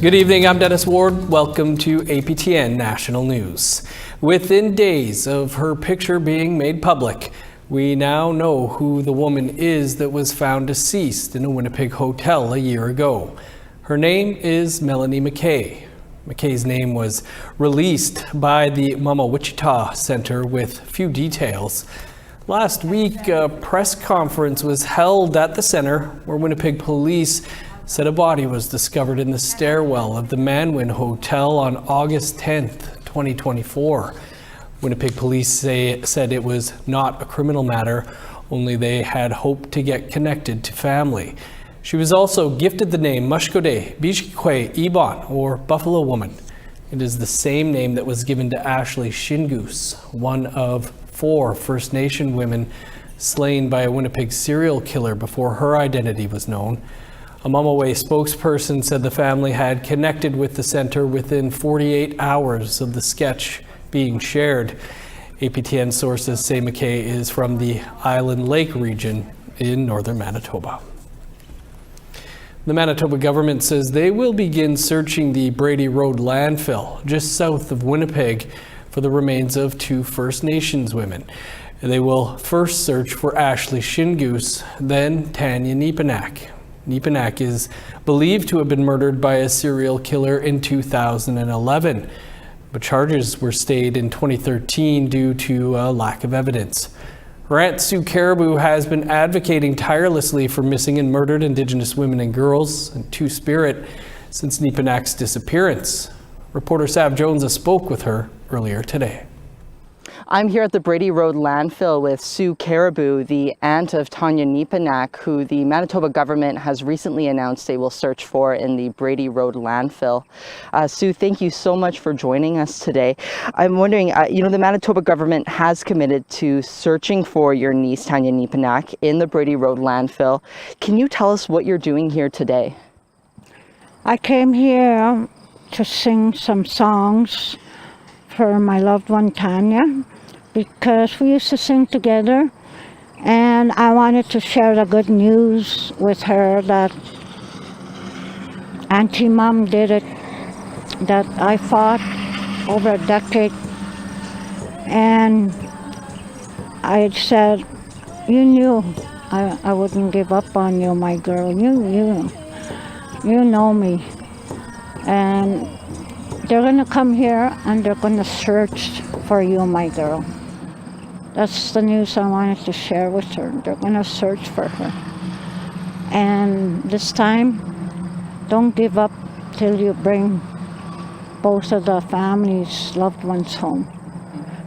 Good evening, I'm Dennis Ward. Welcome to APTN National News. Within days of her picture being made public, we now know who the woman is that was found deceased in a Winnipeg hotel a year ago. Her name is Melanie McKay. McKay's name was released by the Mama Wichita Center with few details. Last week, a press conference was held at the center where Winnipeg police said a body was discovered in the stairwell of the Manwin Hotel on August 10th, 2024. Winnipeg police said it was not a criminal matter, only they had hoped to get connected to family. She was also gifted the name Mashkode Biziki'ikwe Ibon, or Buffalo Woman. It is the same name that was given to Ashley Shingoose, one of 4 First Nation women slain by a Winnipeg serial killer before her identity was known. A Mumaway spokesperson said the family had connected with the center within 48 hours of the sketch being shared. APTN sources say McKay is from the Island Lake region in northern Manitoba. The Manitoba government says they will begin searching the Brady Road landfill just south of Winnipeg for the remains of 2 First Nations women. They will first search for Ashley Shingoose, then Tanya Neepanak. Neepanak is believed to have been murdered by a serial killer in 2011, but charges were stayed in 2013 due to a lack of evidence. Her aunt Sue Caribou has been advocating tirelessly for missing and murdered Indigenous women and girls and Two-Spirit since Neepanak's disappearance. Reporter Sav Jones spoke with her earlier today. I'm here at the Brady Road landfill with Sue Caribou, the aunt of Tanya Neepanak, who the Manitoba government has recently announced they will search for in the Brady Road landfill. Sue, thank you so much for joining us today. I'm wondering, the Manitoba government has committed to searching for your niece, Tanya Neepanak, in the Brady Road landfill. Can you tell us what you're doing here today? I came here to sing some songs for my loved one Tanya, because we used to sing together, and I wanted to share the good news with her that Auntie Mom did it, that I fought over a decade, and I said, you knew I wouldn't give up on you, my girl. You know me. And they're going to come here and they're going to search for you, my girl. That's the news I wanted to share with her. They're going to search for her. And this time, don't give up till you bring both of the family's loved ones home.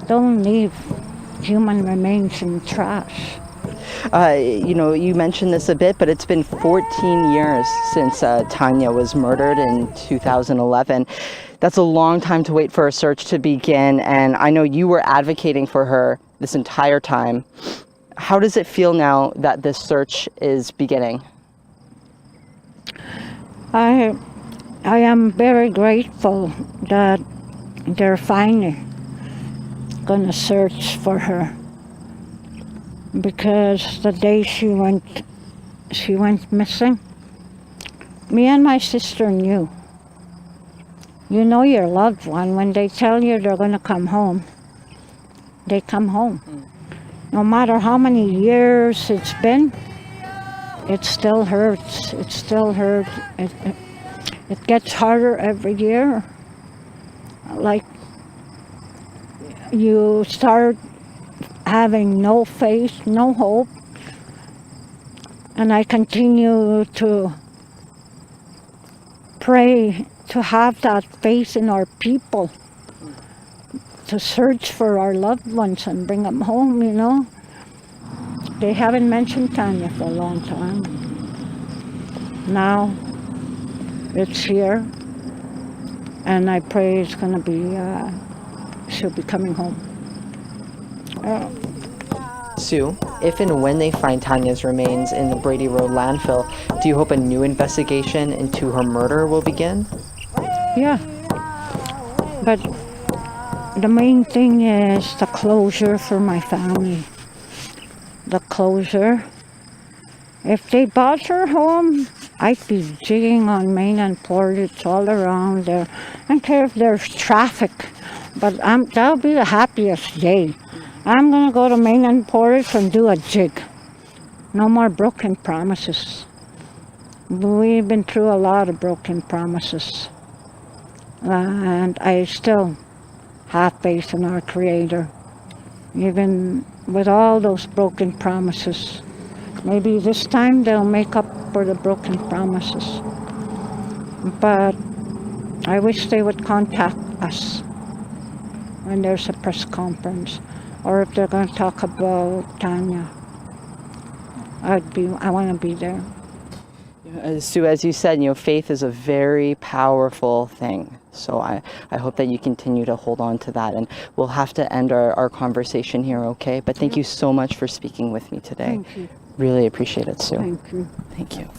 Don't leave human remains in trash. You mentioned this a bit, but it's been 14 years since Tanya was murdered in 2011. That's a long time to wait for a search to begin, and I know you were advocating for her this entire time. How does it feel now that this search is beginning? I am very grateful that they're finally going to search for her, because the day she went missing, me and my sister knew. You know your loved one, when they tell you they're going to come home, they come home. No matter how many years it's been, it still hurts. It still hurts. It gets harder every year. Like, you start having no faith, no hope. And I continue to pray to have that faith in our people, to search for our loved ones and bring them home, you know. They haven't mentioned Tanya for a long time. Now it's here, and I pray it's going to be, she'll be coming home. Sue, if and when they find Tanya's remains in the Brady Road landfill, do you hope a new investigation into her murder will begin? Yeah, but the main thing is the closure for my family. The closure. If they brought her home, I'd be jigging on Main and Portage all around there. I don't care if there's traffic, but that'll be the happiest day. I'm gonna go to Main and Portage and do a jig. No more broken promises. We've been through a lot of broken promises. And I still have faith in our Creator. Even with all those broken promises. Maybe this time they'll make up for the broken promises. But I wish they would contact us when there's a press conference, or if they're going to talk about Tanya. I want to be there. Sue, as you said, faith is a very powerful thing. So I hope that you continue to hold on to that. And we'll have to end our conversation here, okay? But thank you so much for speaking with me today. Thank you. Really appreciate it, Sue. Thank you. Thank you.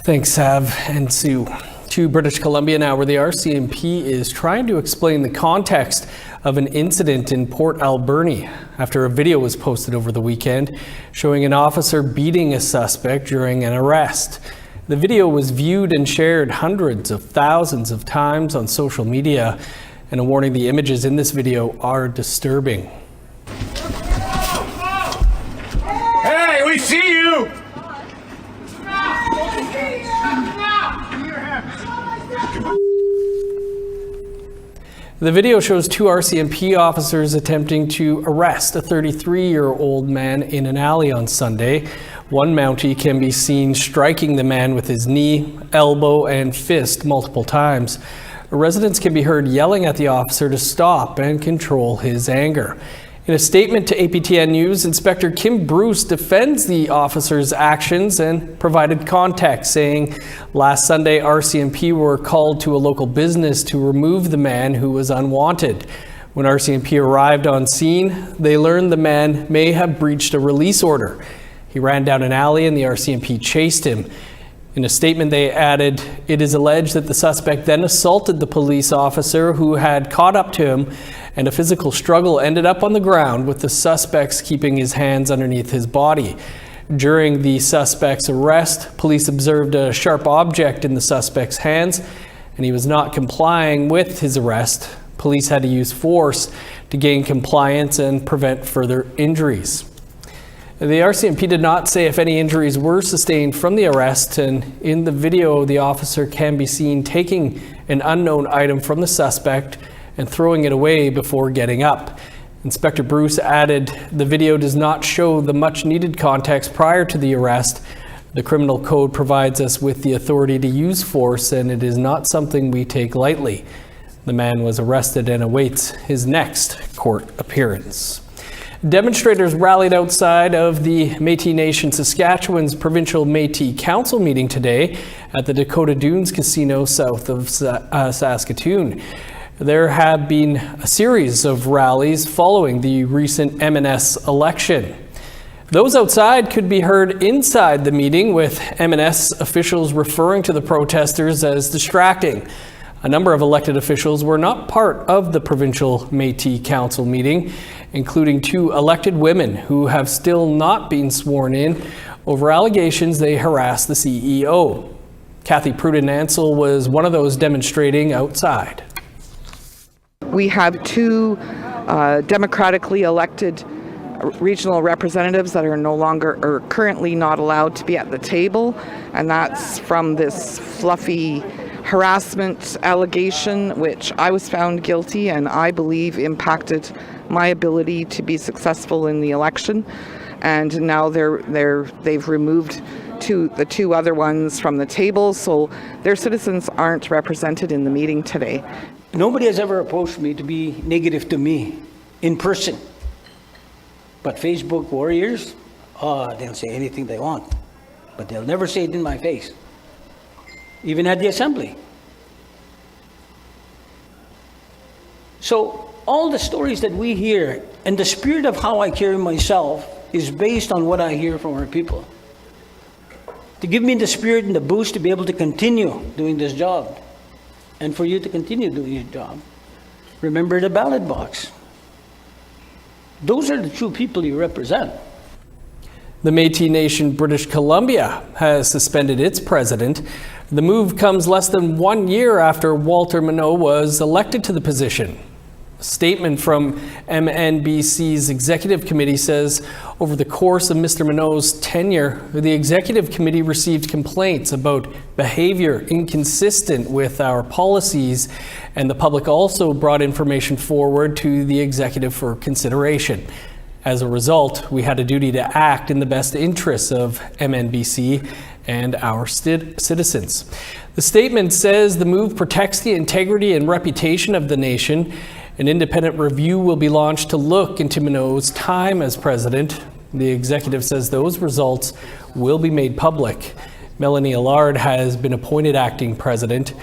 Thanks, Sav and Sue. To British Columbia now, where the RCMP is trying to explain the context of an incident in Port Alberni after a video was posted over the weekend showing an officer beating a suspect during an arrest. The video was viewed and shared hundreds of thousands of times on social media, and a warning: the images in this video are disturbing. Hey, we see you! The video shows two RCMP officers attempting to arrest a 33-year-old man in an alley on Sunday. One Mountie can be seen striking the man with his knee, elbow, and fist multiple times. Residents can be heard yelling at the officer to stop and control his anger. In a statement to APTN News, Inspector Kim Bruce defends the officer's actions and provided context, saying last Sunday RCMP were called to a local business to remove the man who was unwanted. When RCMP arrived on scene, they learned the man may have breached a release order. He ran down an alley and the RCMP chased him. In a statement, they added, it is alleged that the suspect then assaulted the police officer who had caught up to him, and a physical struggle ended up on the ground with the suspect keeping his hands underneath his body. During the suspect's arrest, police observed a sharp object in the suspect's hands, and he was not complying with his arrest. Police had to use force to gain compliance and prevent further injuries. The RCMP did not say if any injuries were sustained from the arrest, and in the video, the officer can be seen taking an unknown item from the suspect and throwing it away before getting up. Inspector Bruce added, the video does not show the much needed context prior to the arrest. The criminal code provides us with the authority to use force, and it is not something we take lightly. The man was arrested and awaits his next court appearance. Demonstrators rallied outside of the Métis Nation Saskatchewan's provincial Métis Council meeting today at the Dakota Dunes Casino south of Saskatoon. There have been a series of rallies following the recent M&S election. Those outside could be heard inside the meeting, with M&S officials referring to the protesters as distracting. A number of elected officials were not part of the provincial Métis Council meeting, including two elected women who have still not been sworn in over allegations they harassed the CEO. Kathy Pruden-Ansel was one of those demonstrating outside. We have two democratically elected regional representatives that are currently not allowed to be at the table, and that's from this fluffy harassment allegation, which I was found guilty and I believe impacted my ability to be successful in the election. And now they've removed the two other ones from the table, so their citizens aren't represented in the meeting today. Nobody has ever approached me to be negative to me in person. But Facebook warriors, they'll say anything they want, but they'll never say it in my face. Even at the assembly. So all the stories that we hear and the spirit of how I carry myself is based on what I hear from our people. To give me the spirit and the boost to be able to continue doing this job. And for you to continue doing your job. Remember the ballot box. Those are the true people you represent. The Métis Nation, British Columbia, has suspended its president. The move comes less than 1 year after Walter Minot was elected to the position. A statement from MNBC's executive committee says over the course of Mr. Minot's tenure, the executive committee received complaints about behavior inconsistent with our policies, and the public also brought information forward to the executive for consideration. As a result, we had a duty to act in the best interests of MNBC and our citizens. The statement says the move protects the integrity and reputation of the nation. An independent review will be launched to look into Minot's time as president. The executive says those results will be made public. Melanie has been appointed acting president.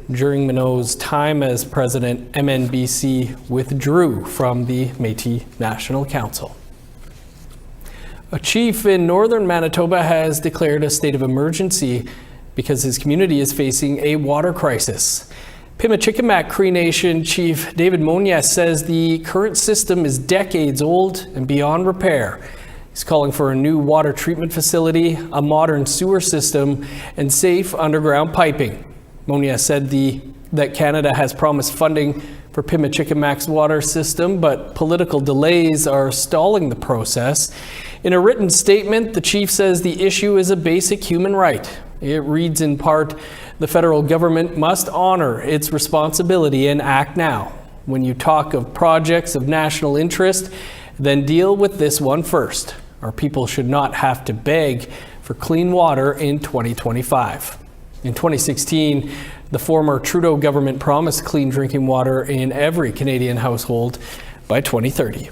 During Minot's time as president, MNBC withdrew from the Métis National Council. A chief in northern Manitoba has declared a state of emergency because his community is facing a water crisis. Biziki'ikwe Cree Nation Chief David Métis says the current system is decades old and beyond repair. He's calling for a new water treatment facility, a modern sewer system, and safe underground piping. Métis said that Canada has promised funding for Biziki'ikwe's water system, but political delays are stalling the process. In a written statement, the chief says the issue is a basic human right. It reads in part, the federal government must honor its responsibility and act now. When you talk of projects of national interest, then deal with this one first. Our people should not have to beg for clean water in 2025. In 2016, the former Trudeau government promised clean drinking water in every Canadian household by 2030.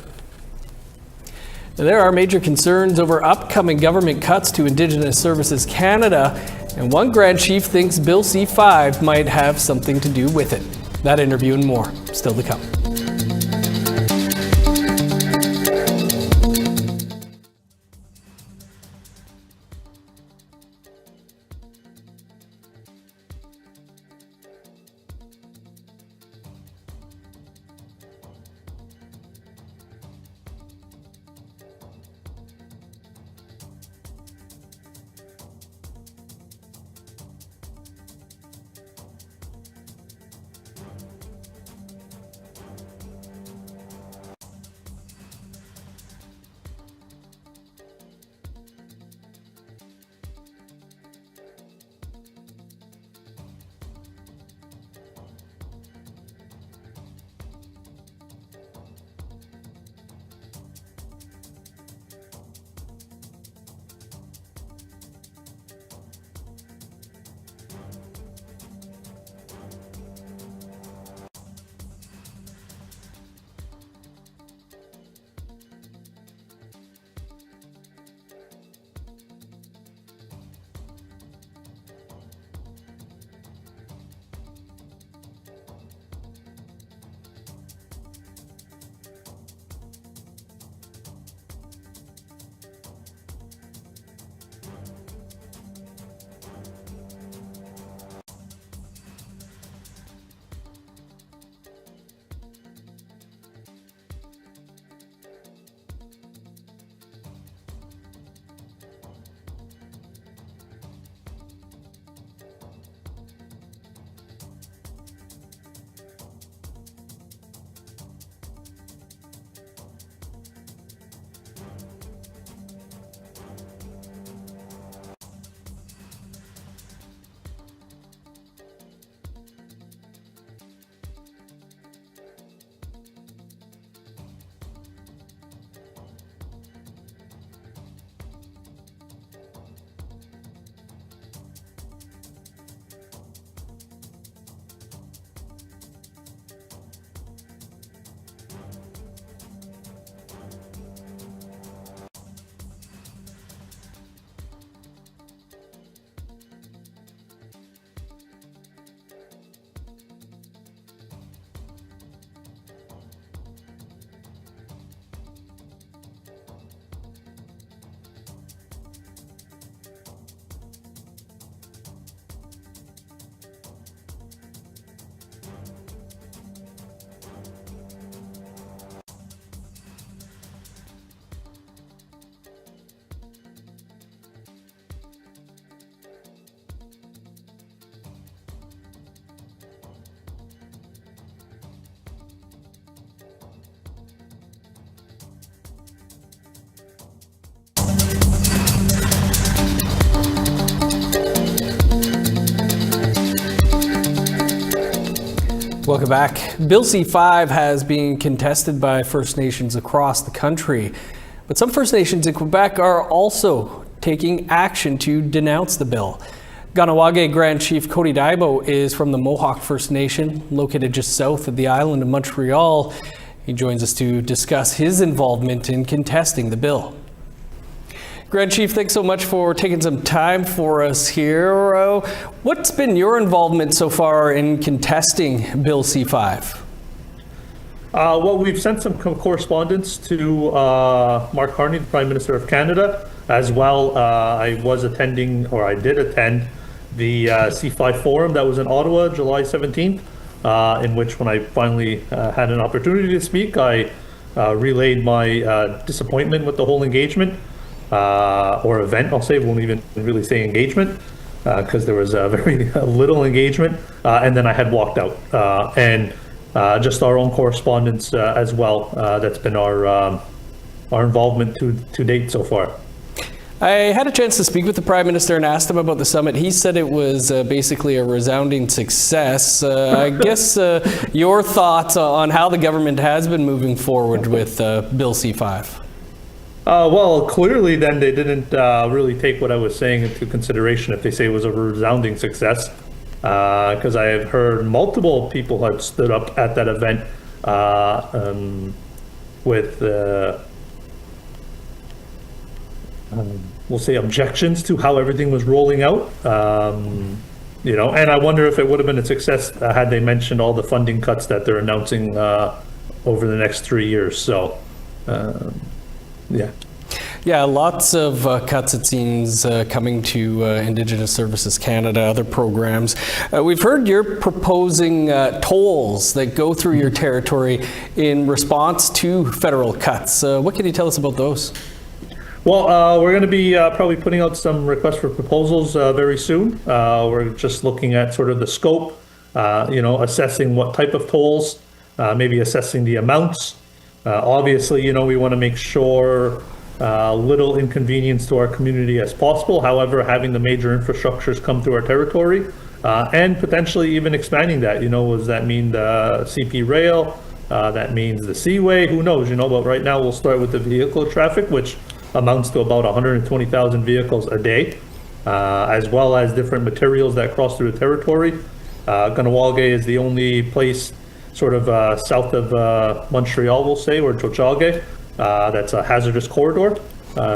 There are major concerns over upcoming government cuts to Indigenous Services Canada, and one Grand Chief thinks Bill C-5 might have something to do with it. That interview and more still to come. Welcome back. Bill C-5 has been contested by First Nations across the country, but some First Nations in Quebec are also taking action to denounce the bill. Ganawage Grand Chief Cody Daibo is from the Mohawk First Nation, located just south of the island of Montreal. He joins us to discuss his involvement in contesting the bill. Grand Chief, thanks so much for taking some time for us here. What's been your involvement so far in contesting Bill C-5? Well, we've sent some correspondence to Mark Carney, the Prime Minister of Canada, as well. I did attend the C5 forum that was in Ottawa, July 17th, in which when I finally had an opportunity to speak, I relayed my disappointment with the whole engagement. Or event, I'll say, won't even really say engagement, because there was very little engagement, and then I had walked out, and just our own correspondence as well. That's been our involvement to date so far. I had a chance to speak with the Prime Minister and asked him about the summit. He said it was basically a resounding success. I guess your thoughts on how the government has been moving forward with Bill C-5? Well, clearly then they didn't really take what I was saying into consideration if they say it was a resounding success, because I have heard multiple people had stood up at that event with, we'll say, objections to how everything was rolling out. And I wonder if it would have been a success had they mentioned all the funding cuts that they're announcing over the next 3 years. So, yeah. Yeah, lots of cuts, it seems, coming to Indigenous Services Canada, other programs. We've heard you're proposing tolls that go through your territory in response to federal cuts. What can you tell us about those? Well, we're going to be probably putting out some requests for proposals very soon. We're just looking at sort of the scope, assessing what type of tolls, maybe assessing the amounts. Obviously, we want to make sure little inconvenience to our community as possible. However, having the major infrastructures come through our territory and potentially even expanding that, does that mean the CP rail? That means the Seaway? Who knows, but right now we'll start with the vehicle traffic, which amounts to about 120,000 vehicles a day, as well as different materials that cross through the territory. Ganawage is the only place sort of south of Montreal, we'll say, or Tiohtià:ke, that's a hazardous corridor.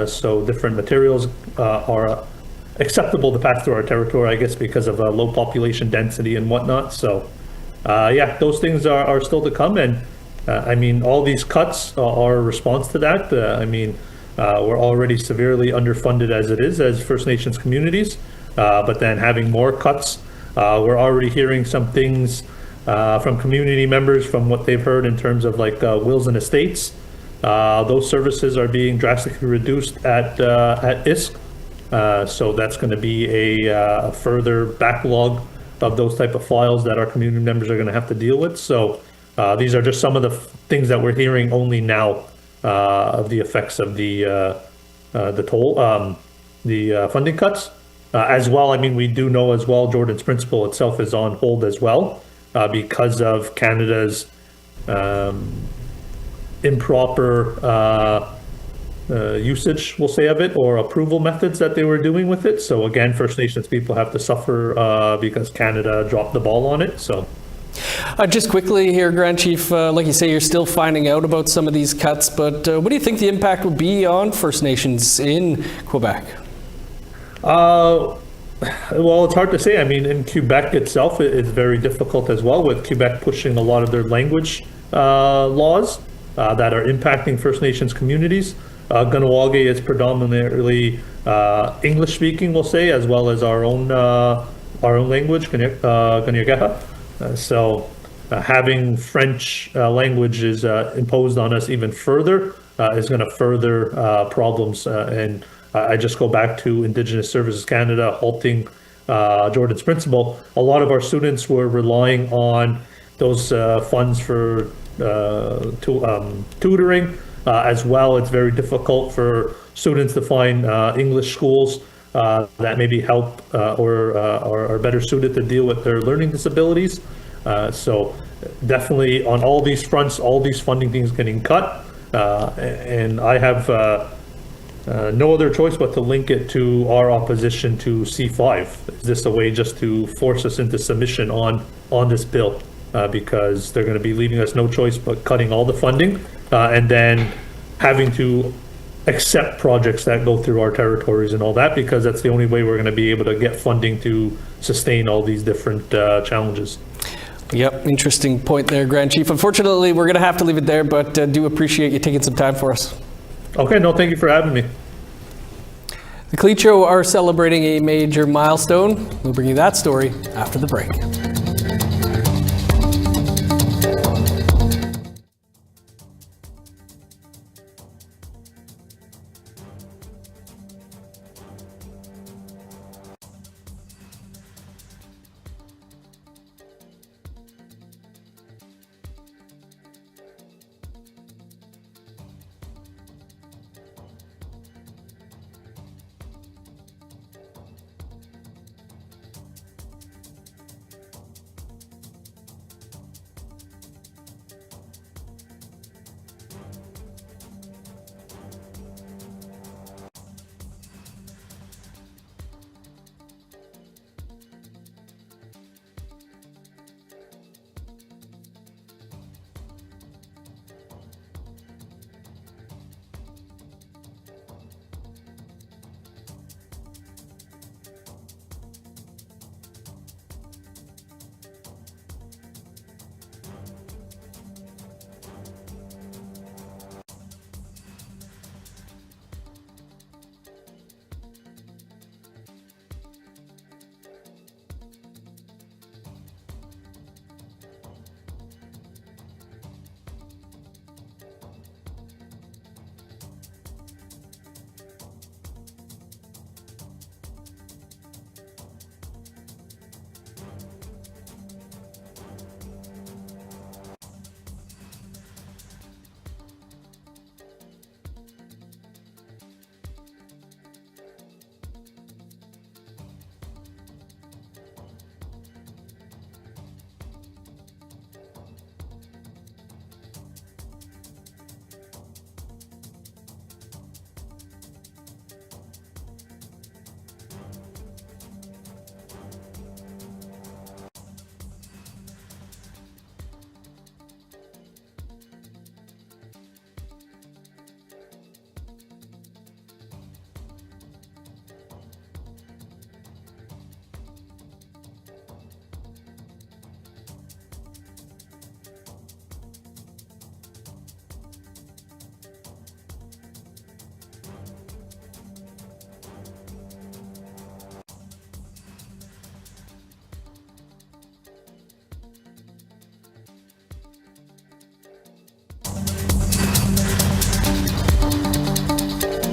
So different materials are acceptable to pass through our territory, I guess, because of low population density and whatnot. So, yeah, those things are still to come. And all these cuts are a response to that. We're already severely underfunded as it is as First Nations communities. But then having more cuts, we're already hearing some things from community members from what they've heard in terms of like wills and estates. Those services are being drastically reduced at ISK. So that's going to be a further backlog of those type of files that our community members are going to have to deal with. So these are just some of the things that we're hearing only now of the effects of the toll, the funding cuts. As well, we do know as well, Jordan's Principle itself is on hold as well because of Canada's improper usage, we'll say, of it, or approval methods that they were doing with it. So again, First Nations people have to suffer because Canada dropped the ball on it. So. Just quickly here, Grand Chief, like you say, you're still finding out about some of these cuts, but what do you think the impact would be on First Nations in Quebec? Well, it's hard to say. In Quebec itself, it's very difficult as well, with Quebec pushing a lot of their language laws that are impacting First Nations communities. Ganawage is predominantly English speaking, we'll say, as well as our own language, Kanien'kehá:ka. So having French language is imposed on us even further is going to further problems. And I just go back to Indigenous Services Canada halting Jordan's Principle. A lot of our students were relying on those funds for tutoring. As well, it's very difficult for students to find English schools that maybe help or are better suited to deal with their learning disabilities. So definitely on all these fronts, all these funding things getting cut, and I have no other choice but to link it to our opposition to C5. Is this a way just to force us into submission on this bill? Because they're going to be leaving us no choice but cutting all the funding and then having to accept projects that go through our territories and all that, because that's the only way we're going to be able to get funding to sustain all these different challenges. Yep, interesting point there, Grand Chief. Unfortunately, we're going to have to leave it there, but do appreciate you taking some time for us. Okay, no, thank you for having me. The Clecho are celebrating a major milestone. We'll bring you that story after the break.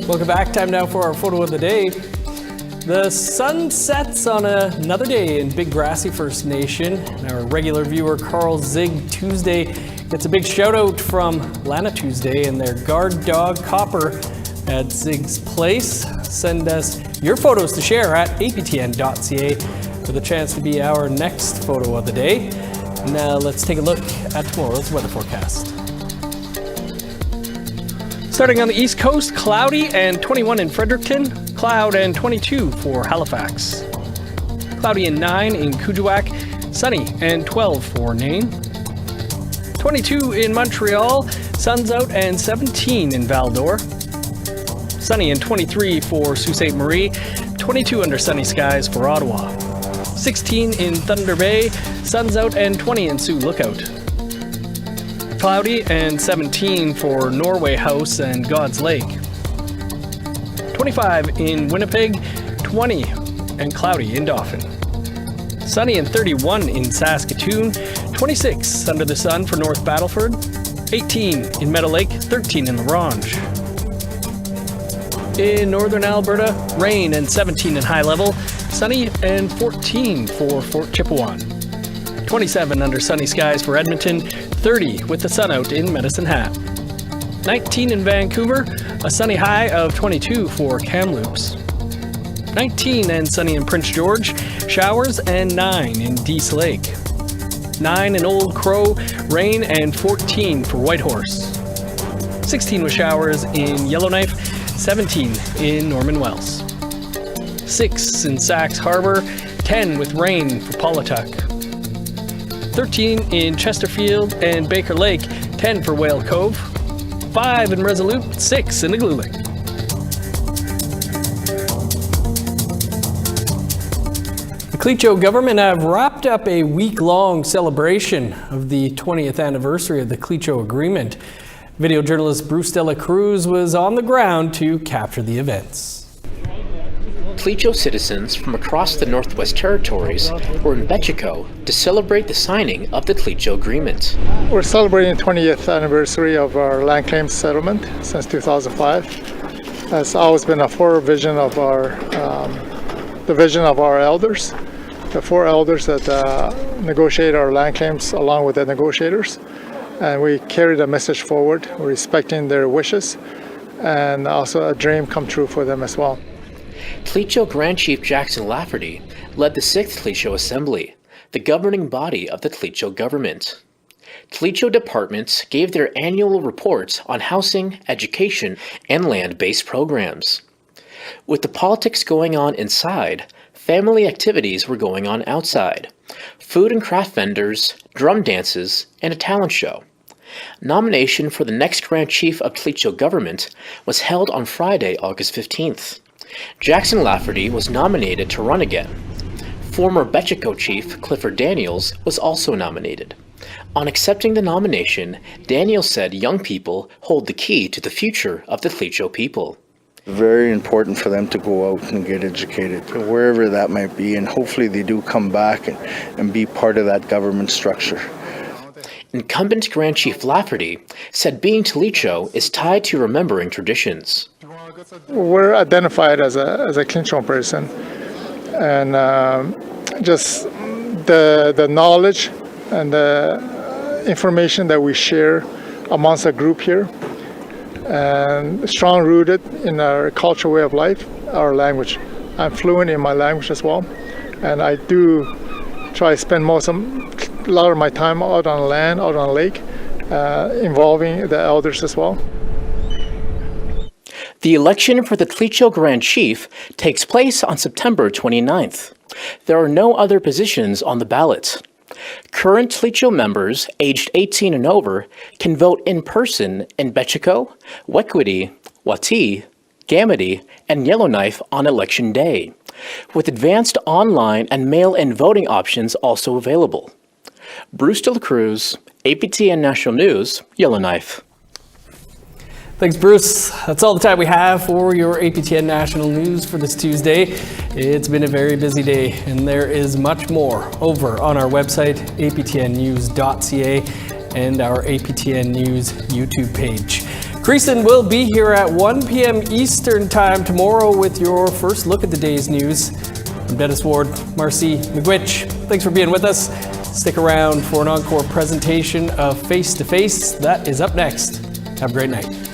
Welcome back. Time now for our photo of the day. The sun sets on another day in Big Grassy First Nation. And our regular viewer Carl Zig Tuesday gets a big shout out from Lana Tuesday and their guard dog Copper at Zig's place. Send us your photos to share at aptn.ca for the chance to be our next photo of the day. Now let's take a look at tomorrow's weather forecast. Starting on the East Coast, cloudy and 21 in Fredericton, cloud and 22 for Halifax. Cloudy and 9 in Kuujjuaq, sunny and 12 for Nain. 22 in Montreal, sun's out and 17 in Val-d'Or. Sunny and 23 for Sault Ste. Marie, 22 under sunny skies for Ottawa. 16 in Thunder Bay, sun's out and 20 in Sioux Lookout. Cloudy and 17 for Norway House and God's Lake. 25 in Winnipeg, 20 and cloudy in Dauphin. Sunny and 31 in Saskatoon, 26 under the sun for North Battleford, 18 in Meadow Lake, 13 in La Ronge. In northern Alberta, rain and 17 in High Level, sunny and 14 for Fort Chipewyan. 27 under sunny skies for Edmonton, 30 with the sun out in Medicine Hat. 19 in Vancouver, a sunny high of 22 for Kamloops. 19 and sunny in Prince George, showers and 9 in Dease Lake. 9 in Old Crow, rain, and 14 for Whitehorse. 16 with showers in Yellowknife, 17 in Norman Wells. 6 in Sax Harbor, 10 with rain for Paulatuck. 13 in Chesterfield and Baker Lake, 10 for Whale Cove. 5 in Resolute, 6 in Igloolik. The Clecho government have wrapped up a week-long celebration of the 20th anniversary of the Clecho Agreement. Video journalist Bruce De La Cruz was on the ground to capture the events. Clecho citizens from across the Northwest Territories were in Bechico to celebrate the signing of the Clecho Agreement. We're celebrating the 20th anniversary of our land claims settlement since 2005. It's always been a forward vision of the vision of our elders, the 4 elders that negotiate our land claims along with the negotiators. And we carry the message forward, respecting their wishes, and also a dream come true for them as well. Clecho Grand Chief Jackson Lafferty led the 6th Clecho Assembly, the governing body of the Clecho government. Clecho departments gave their annual reports on housing, education, and land-based programs. With the politics going on inside, family activities were going on outside. Food and craft vendors, drum dances, and a talent show. Nomination for the next Grand Chief of Clecho government was held on Friday, August 15th. Jackson Lafferty was nominated to run again. Former Bechico Chief Clifford Daniels was also nominated. On accepting the nomination, Daniels said young people hold the key to the future of the Clecho people. Very important for them to go out and get educated, wherever that might be, and hopefully they do come back and be part of that government structure. Incumbent Grand Chief Lafferty said being Clecho is tied to remembering traditions. We're identified as a Clecho person, and just the knowledge and the information that we share amongst a group here, and strong rooted in our cultural way of life, our language. I'm fluent in my language as well, and I do try to spend a lot of my time out on land, out on lake, involving the elders as well. The election for the Clecho Grand Chief takes place on September 29th. There are no other positions on the ballot. Current Clecho members aged 18 and over can vote in person in Bechico, Wequity, Wati, Gamity, and Yellowknife on Election Day, with advanced online and mail-in voting options also available. Bruce De La Cruz, APTN National News, Yellowknife. Thanks, Bruce. That's all the time we have for your APTN National News for this Tuesday. It's been a very busy day, and there is much more over on our website, aptnnews.ca, and our APTN News YouTube page. Creason will be here at 1 p.m. Eastern Time tomorrow with your first look at the day's news. I'm Dennis Ward, Marcy McGuitch. Thanks for being with us. Stick around for an encore presentation of Face to Face. That is up next. Have a great night.